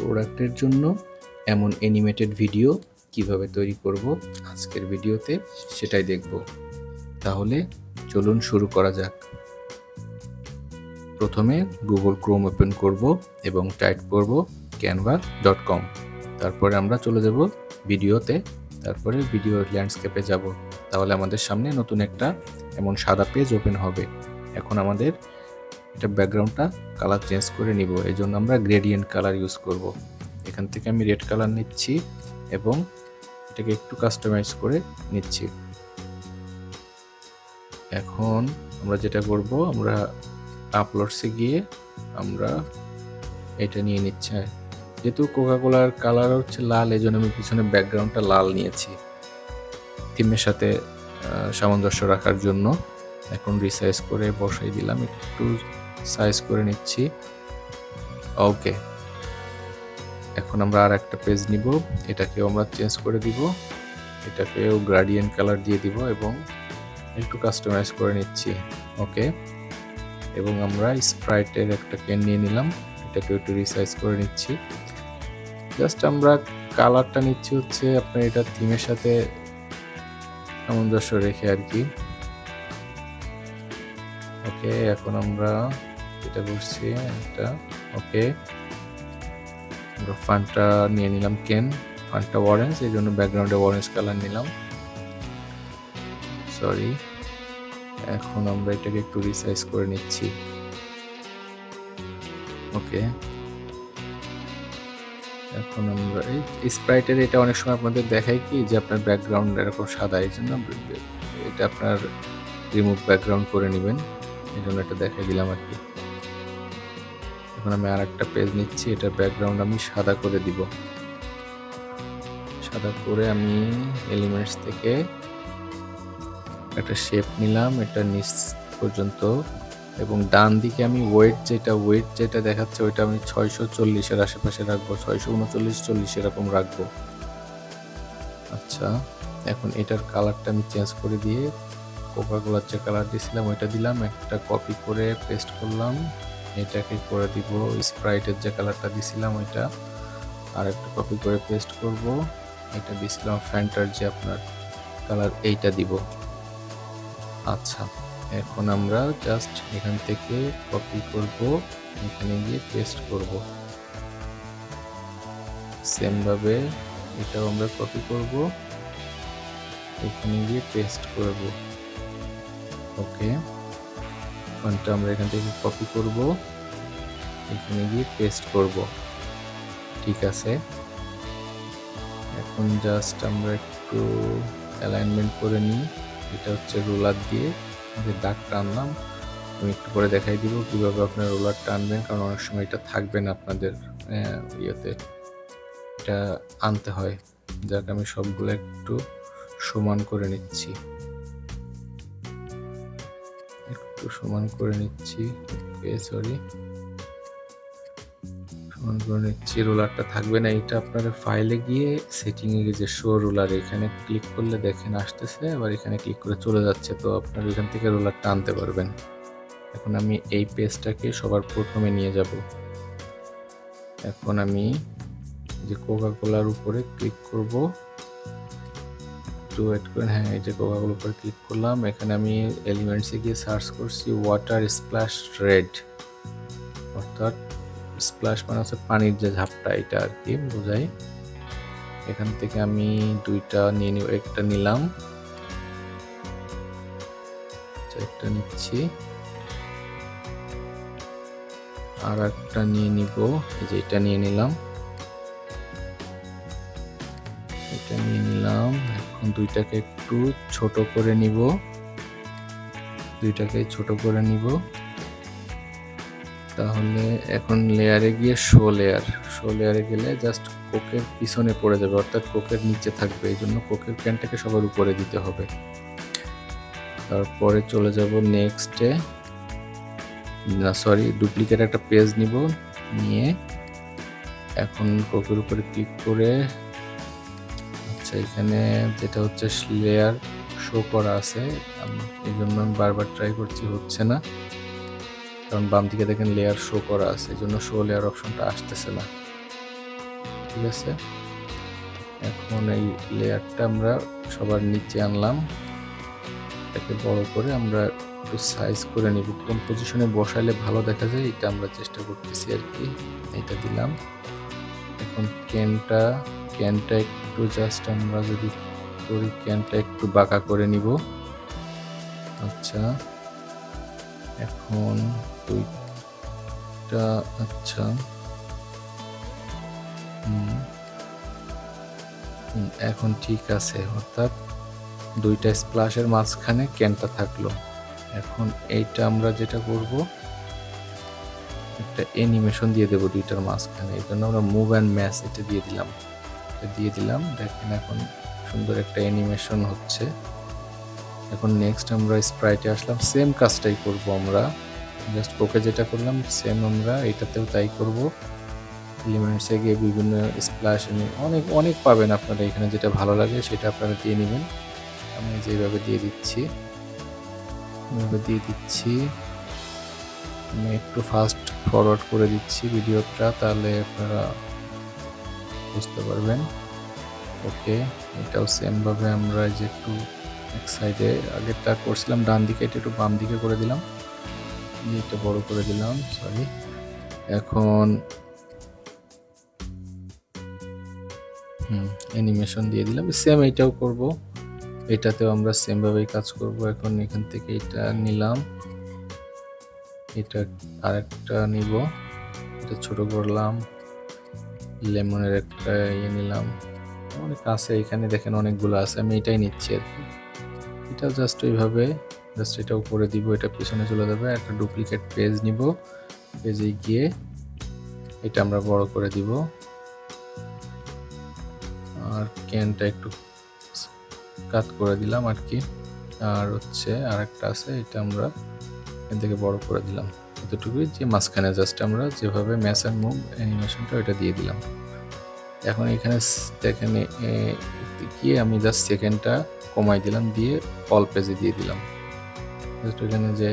প্রোডাক্টের জন্য এমন অ্যানিমেটেড ভিডিও কিভাবে তৈরি করব আজকের ভিডিওতে সেটাই দেখব। তাহলে চলুন শুরু করা যাক। প্রথমে গুগল ক্রোম ওপেন করব এবং টাইপ করব canva.com। তারপরে আমরা চলে যাব ভিডিওতে, তারপরে ভিডিও ল্যান্ডস্কেপে যাব। তাহলে আমাদের সামনে নতুন একটা এমন সাদা পেজ ওপেন হবে। এখন আমাদের এটা ব্যাকগ্রাউন্ডটা কালার চেঞ্জ করে নিব, এই জন্য আমরা গ্রেডিয়েন্ট কালার ইউজ করব। এখান থেকে আমি রেড কালার নিচ্ছি এবং এটাকে একটু কাস্টমাইজ করে নিচ্ছি। এখন আমরা যেটা করব, আমরা আপলোডসে গিয়ে আমরা এটা নিয়ে নিচ্ছি। যেহেতু কোকাকোলার কালার হচ্ছে লাল, এই জন্য আমি পিছনে ব্যাকগ্রাউন্ডটা লাল নিয়েছি থিমের সাথে সামঞ্জস্য রাখার জন্য। এখন রিসাইজ করে বসাই দিলাম, একটু সাইজ করে নিচ্ছি। ওকে, এখন আমরা আর একটা পেজ নিব, এটাকেও আমরা চেঞ্জ করে দিব, এটাকেও গ্রেডিয়েন্ট কালার দিয়ে দিব এবং একটু কাস্টমাইজ করে নিচ্ছি। ওকে, এবং আমরা স্প্রাইটের একটা পেন নিয়ে নিলাম, এটাকে একটু রিসাইজ করে নিচ্ছি। জাস্ট আমরা কালারটা নিচ্ছি হচ্ছে আপনার এটা থিমের সাথে সামঞ্জস্য রেখে আর কি। ওকে, এখন আমরা যেটা করছি এটা ওকে, আমরা ফান্টটা নিয়ে নিলাম ফান্টটা অরেঞ্জ, এই জন্য ব্যাকগ্রাউন্ডে অরেঞ্জ কালার নিলাম, সরি। এখন আমরা এটাকে একটু রিসাইজ করে নিচ্ছি। ওকে, এখন আমরা এই স্প্রাইটের এটা অনেক সময় আপনাদের দেখায় কি যে আপনার ব্যাকগ্রাউন্ড এরকম সাদা, এই জন্য এটা আপনার রিমুভ ব্যাকগ্রাউন্ড করে নেবেন, এই জন্য এটা দেখাই দিলাম আর কি। এখন আমি আর একটা পেজ নিচ্ছি, এটা ব্যাকগ্রাউন্ড আমি সাদা করে দিব। সাদা করে আমি এলিমেন্টস থেকে একটা শেপ নিলাম, এটা নিচ পর্যন্ত, এবং ডান দিকে আমি ওয়েট যেটা দেখাচ্ছে ওইটা আমি 640-এর আশেপাশে রাখবো, 639-40 এরকম রাখবো। আচ্ছা, এখন এটার কালারটা আমি চেঞ্জ করে দিয়ে কোকাকোলার যে কালার দিয়েছিলাম ওইটা দিলাম, একটা কপি করে পেস্ট করলাম, এটাকে করে দিব স্প্রাইটের যে কালারটা দিয়েছিলাম ওইটা, আর একটা কপি করে পেস্ট করব, এটা দিয়েছিলাম ফ্যান্টার যে আপনার কালার, এইটা দিব। আচ্ছা, এখন আমরা জাস্ট এখান থেকে কপি করব, এখানে গিয়ে পেস্ট করব, সেম ভাবে এটাও আমরা কপি করব, এখানে গিয়ে পেস্ট করব। ওকে, ফন্টটা আমরা এখান থেকে কপি করব, এখানে গিয়ে পেস্ট করব। ঠিক আছে, এখন জাস্ট আমরা একটু অ্যালাইনমেন্ট করে নিই। এটা হচ্ছে রুলার দিয়ে দাগ টানলাম, আমি একটু পরে দেখাই দিব কিভাবে আপনার রুলার টানবেন, কারণ অনেক সময় এটা থাকবে না আপনাদের ইয়েতে, এটা আনতে হয়। যাক, আমি সবগুলো একটু সমান করে নিচ্ছি, সমান করে নিচ্ছি। রুলারটা থাকবে না, এটা আপনার ফাইলে গিয়ে সেটিং এ যে শো রুলার, এখানে ক্লিক করলে দেখেন আসতেছে, আবার এখানে ক্লিক করে চলে যাচ্ছে, তো আপনার এখান থেকে রুলারটা আনতে পারবেন। এখন আমি এই পেজটাকে সবার প্রথমে নিয়ে যাব। এখন আমি যে কোকাকোলার উপরে ক্লিক করব, একটু ওয়েট করেন। হ্যাঁ, এই যে কোকাকোলার উপরে ক্লিক করলাম, এখানে আমি এলিমেন্টসে গিয়ে সার্চ করছি ওয়াটার স্প্ল্যাশ রেড, অর্থাৎ স্প্ল্যাশ মানে হচ্ছে পানির যে ঝাপটা, এটা আর কি বোঝাই। এখান থেকে আমি দুইটা নিয়ে নিব, একটা নিলাম, একটা নিচ্ছি, আর একটা নিয়ে নিব, এই যে এটা নিয়ে নিলাম, এটা নিয়ে নিলাম। এখন দুইটাকে একটু ছোট করে নিব, তাহলে এখন লেয়ারে গিয়ে শো লেয়ারে গেলে জাস্ট কোকের পিছনে পড়ে যাবে, অর্থাৎ কোকের নিচে থাকবে, এই জন্য কোকের ক্যানটাকে সবার উপরে দিতে হবে। তারপরে চলে যাব নেক্সটে, ডুপ্লিকেট একটা পেজ নিব, নিয়ে এখন কোকের উপরে ক্লিক করে, আচ্ছা এখানে যেটা হচ্ছে লেয়ার শো করা আছে, এই জন্য আমি বারবার ট্রাই করছি, হচ্ছে না, কারণ বাম দিকে দেখেন লেয়ার শো করা আছে, এই জন্য শো লেয়ার অপশনটা আসতেছে না। ঠিক আছে, এখন এই লেয়ারটা আমরা সবার নিচে আনলাম, এটাকে বড় করে আমরা একটু সাইজ করে নিব, কোন পজিশনে বসাইলে ভালো দেখা যায় এটা আমরা চেষ্টা করতেছি আর কি। এটা দিলাম। এখন ক্যানটা একটু জাস্ট আমরা যদি করি, ক্যানটা একটু বাঁকা করে নিব। আচ্ছা, এখন দুইটা, আচ্ছা এখন ঠিক আছে, অর্থাৎ দুইটা স্প্লাশের মাঝখানে ক্যানটা থাকলো। এখন এইটা আমরা যেটা করব, একটা অ্যানিমেশন দিয়ে দেবো দুইটার মাঝখানে, এই জন্য আমরা মুভ অ্যান্ড ম্যাচ এটা দিয়ে দিলাম। দেখেন এখন সুন্দর একটা অ্যানিমেশন হচ্ছে। এখন নেক্সট আমরা স্প্রাইটে আসলাম, সেম কাজটাই করব আমরা, জাস্ট কোকে যেটা করলাম সেম আমরা এটাতেও তাই করব। এলিমেন্টসে গিয়ে বিভিন্ন স্প্ল্যাশ অনেক অনেক পাবেন আপনারা, এখানে যেটা ভালো লাগে সেটা আপনারা দিয়ে নেবেন। আমি যেভাবে দিয়ে দিচ্ছি আমি একটু ফাস্ট ফরওয়ার্ড করে দিচ্ছি ভিডিওটা, তাহলে আপনারা বুঝতে পারবেন। ওকে, এটাও সেমভাবে আমরা যে একটু এক সাইডে আগেরটা করছিলাম ডান দিকে, এটা একটু বাম দিকে করে দিলাম, এটা বড় করে দিলাম, সরি। এখন অ্যানিমেশন দিয়ে দিলাম, সেম এটাও করব, এটাতেও আমরা সেম ভাবেই কাজ করব। এখন এখান থেকে এটা নিলাম, এটা আরেকটা নিব, এটা ছোট করলাম, লেমনের একটা নিলাম, অনেক আছে এখানে, দেখেন অনেকগুলো আছে, আমি এটাই নিচ্ছি আর কি। এটাও জাস্ট ওইভাবে জাস্ট এটাও করে দিব, এটা পিছনে চলে যাবে। একটা ডুপ্লিকেট পেজ নিব, পেজে গিয়ে এটা আমরা বড় করে দিব, আর ক্যানটা একটু কাট করে দিলাম আর কি। আর হচ্ছে আরেকটা আছে, এটা আমরা এখান থেকে বড় করে দিলাম, এতটুকুই, যে মাঝখানে জাস্ট আমরা যেভাবে ম্যাচ অ্যান্ড মুভ অ্যানিমেশনটা ওইটা দিয়ে দিলাম। এখন এখানে দেখেন গিয়ে আমি জাস্ট সেকেন্ডটা কমাই দিলাম, দিয়ে অল পেজে দিয়ে দিলাম। জাস্ট ওইখানে যে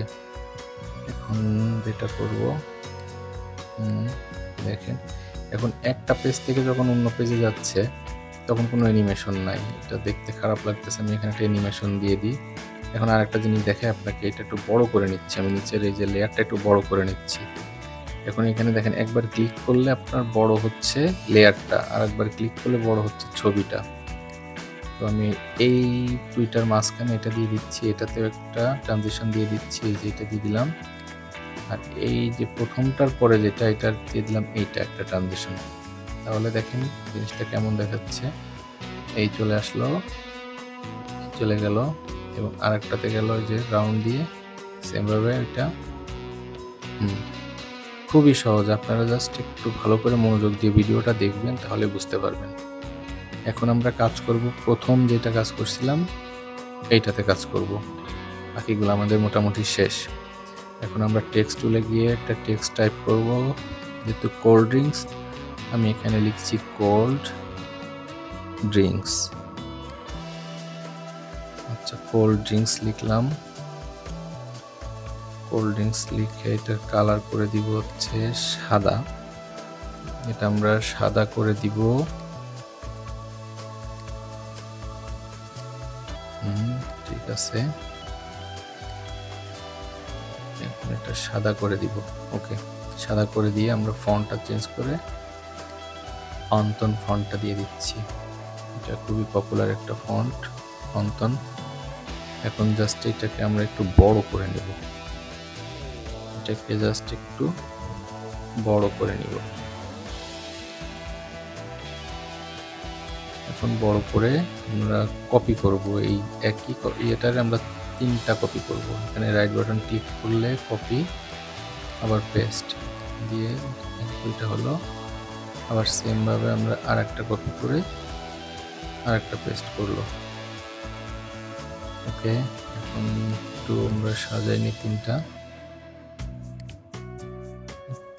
এখন যেটা করব, দেখেন এখন একটা পেজ থেকে যখন অন্য পেজে যাচ্ছে তখন কোনো অ্যানিমেশন নাই, এটা দেখতে খারাপ লাগতেছে, আমি এখানে একটা অ্যানিমেশন দিয়ে দিই। এখন আর একটা জিনিস দেখে আপনাকে, এটা একটু বড় করে নিচ্ছি আমি, নিচের এই যে লেয়ারটা একটু বড় করে নিচ্ছি। এখন এখানে দেখেন একবার ক্লিক করলে আপনার বড় হচ্ছে লেয়ারটা, আর একবার ক্লিক করলে বড় হচ্ছে ছবিটা। তো আমি এই দুইটার মাঝখানে এটা দিয়ে দিচ্ছি, এটাতেও একটা ট্রানজিশন দিয়ে দিচ্ছি, এই যে এটা দিয়ে দিলাম, আর এই যে প্রথমটার পরে যেটা এটা দিয়ে দিলাম, এইটা একটা ট্রানজিশন। তাহলে দেখেন জিনিসটা কেমন দেখাচ্ছে, এই চলে আসলো, চলে গেল, এবং আরেকটাতে গেল যে রাউন্ড দিয়ে সেমভাবে এটা। খুবই সহজ, আপনারা জাস্ট একটু ভালো করে মনোযোগ দিয়ে ভিডিওটা দেখবেন, তাহলে বুঝতে পারবেন। এখন আমরা কাজ করব, প্রথম যেটা কাজ করছিলাম এইটাতে কাজ করব, বাকিগুলো আমাদের মোটামুটি শেষ। এখন আমরা টেক্সট টুলে গিয়ে একটা টেক্সট টাইপ করব, যেহেতু কোল্ড ড্রিঙ্কস, আমি এখানে লিখছি কোল্ড ড্রিঙ্কস। আচ্ছা, কোল্ড ড্রিঙ্কস লিখলাম, কোল্ড ড্রিঙ্কস লিখে এটার কালার করে দিব হচ্ছে সাদা, এটা আমরা সাদা করে দিব। ঠিক আছে, এখন এটা সাদা করে দিব। ওকে, সাদা করে দিয়ে আমরা ফন্টটা চেঞ্জ করে অন্তন ফন্টটা দিয়ে দিচ্ছি, এটা খুবই পপুলার একটা ফন্ট, অন্তন। এখন জাস্ট এটাকে আমরা একটু বড় করে নেব, এটাকে জাস্ট একটু বড় করে নিব। এখন বড় করে আমরা কপি করব, এই একই এটার আমরা 3টা কপি করব। এখানে রাইট বাটন ক্লিক করলে কপি, আবার পেস্ট দিয়ে দুইটা হলো, আবার সেম ভাবে আমরা আরেকটা কপি করে আরেকটা পেস্ট করলো। ওকে, এখন একটু আমরা সাজাই নি, 3টা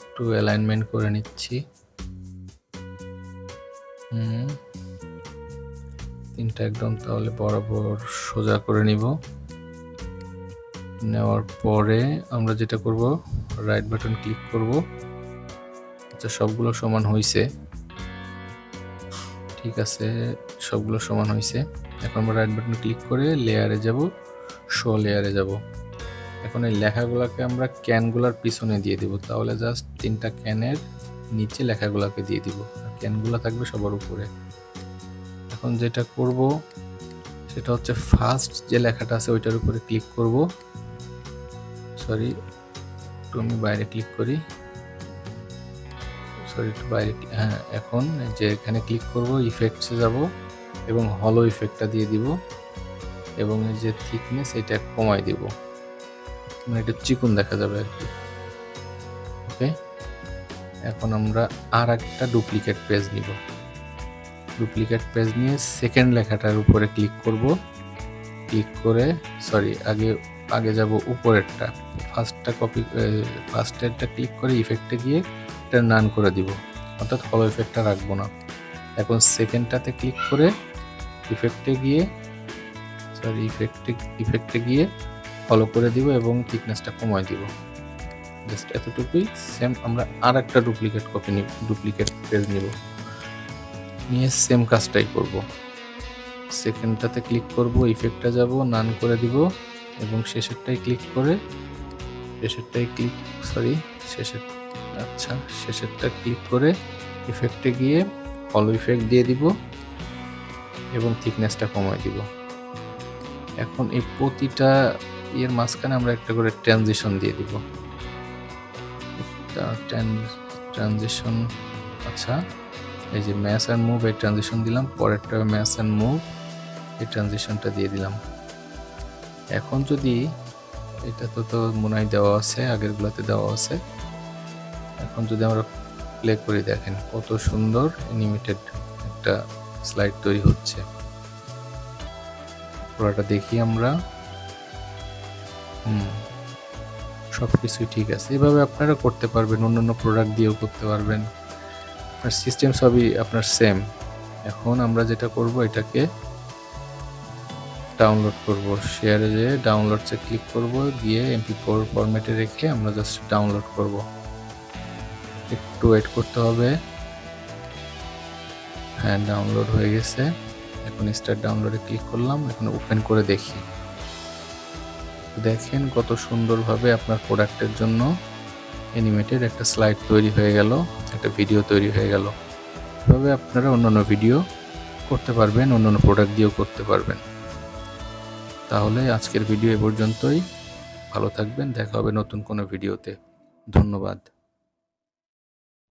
একটু অ্যালাইনমেন্ট করে নিচ্ছি। 3টা একদম তাহলে বরাবর সোজা করে নিব। নেওয়ার পরে আমরা যেটা করব, রাইট বাটন ক্লিক করব। আচ্ছা, সবগুলো সমান হয়েছে, ঠিক আছে, সবগুলো সমান হয়েছে। এখন আমরা রাইট বাটন ক্লিক করে লেয়ারে যাব, শো লেয়ারে যাব। এখন এই লেখাগুলোকে আমরা ক্যানগুলার পিছনে দিয়ে দিব, তাহলে জাস্ট 3টা ক্যানের নিচে লেখাগুলোকে দিয়ে দিব, ক্যানগুলো থাকবে সবার উপরে। এখন যেটা করব সেটা হচ্ছে ফার্স্ট যে লেখাটা আছে ওইটার উপরে ক্লিক করব। সরি, একটু আমি বাইরে ক্লিক করি। একটু বাইরে, হ্যাঁ। এখন যে এখানে ক্লিক করব, ইফেক্টসে যাব এবং হলো ইফেক্টটা দিয়ে দিব এবং এই যে থিকনেস এটা কমাই দিব, মানে একটু চিকন দেখা যাবে আর কি। ওকে, এখন আমরা আর একটা ডুপ্লিকেট পেজ নিব। ডুপ্লিকেট পেজ নিয়ে সেকেন্ড লেখাটার উপরে ক্লিক করব। ক্লিক করে আগে যাব উপরেরটা, ফার্স্টেরটা ক্লিক করে ইফেক্টে গিয়ে এটা নান করে দিব, অর্থাৎ হলো ইফেক্টটা রাখবো না। এখন সেকেন্ডটাতে ক্লিক করে ইফেক্টে গিয়ে ফলো করে দিব এবং থিকনেসটা কমাই দিব। জাস্ট এতটুকুই। সেম আমরা আর একটা ডুপ্লিকেট পেজ নিব, নিয়ে সেম কাজটাই করব। সেকেন্ডটাতে ক্লিক করব, ইফেক্টটা যাব, নান করে দিব এবং শেষেরটাই ক্লিক করে শেষেরটা ক্লিক করে ইফেক্টে গিয়ে হলো ইফেক্ট দিয়ে দিব এবং থিকনেসটা কমাই দিব। এখন এই প্রতিটা এর মাঝখানে আমরা একটা করে ট্রানজিশন দিয়ে দিব। ট্রানজিশন, আচ্ছা, এই যে ম্যাচ অ্যান্ড মুভ, এই ট্রানজিশন দিলাম, পরেরটা ম্যাচ অ্যান্ড মুভ, এই ট্রানজিশনটা দিয়ে দিলাম। এখন যদি এটা তো মনে হয় দেওয়া আছে, আগেরগুলোতে দেওয়া আছে। এখন যদি আমরা প্লে করি, দেখেন কত সুন্দর অ্যানিমেটেড একটা স্লাইড তৈরি হচ্ছে। পুরোটা দেখি আমরা। সবকিছুই ঠিক আছে। এভাবে আপনারা করতে পারবেন, অন্যান্য প্রোডাক্ট দিয়েও করতে পারবেন। আপনার সিস্টেম সবই আপনার সেম। এখন আমরা যেটা করব, এটাকে ডাউনলোড করব। শেয়ারে যেয়ে ডাউনলোডসে ক্লিক করব, গিয়ে MP4 ফরম্যাটে রেখে আমরা জাস্ট ডাউনলোড করব। একটু ওয়েট করতে হবে। হ্যাঁ, ডাউনলোড হয়ে গেছে। এখন স্টার্ট ডাউনলোডে ক্লিক করলাম। এখন ওপেন করে দেখি। দেখেন কত সুন্দরভাবে আপনার প্রোডাক্টের জন্য অ্যানিমেটেড একটা স্লাইড তৈরি হয়ে গেল, একটা ভিডিও তৈরি হয়ে গেল। এভাবে আপনারা অন্যান্য ভিডিও করতে পারবেন, অন্যান্য প্রোডাক্ট দিয়েও করতে পারবেন। তাহলে আজকের ভিডিও এ পর্যন্তই। ভালো থাকবেন, দেখা হবে নতুন কোনো ভিডিওতে। ধন্যবাদ।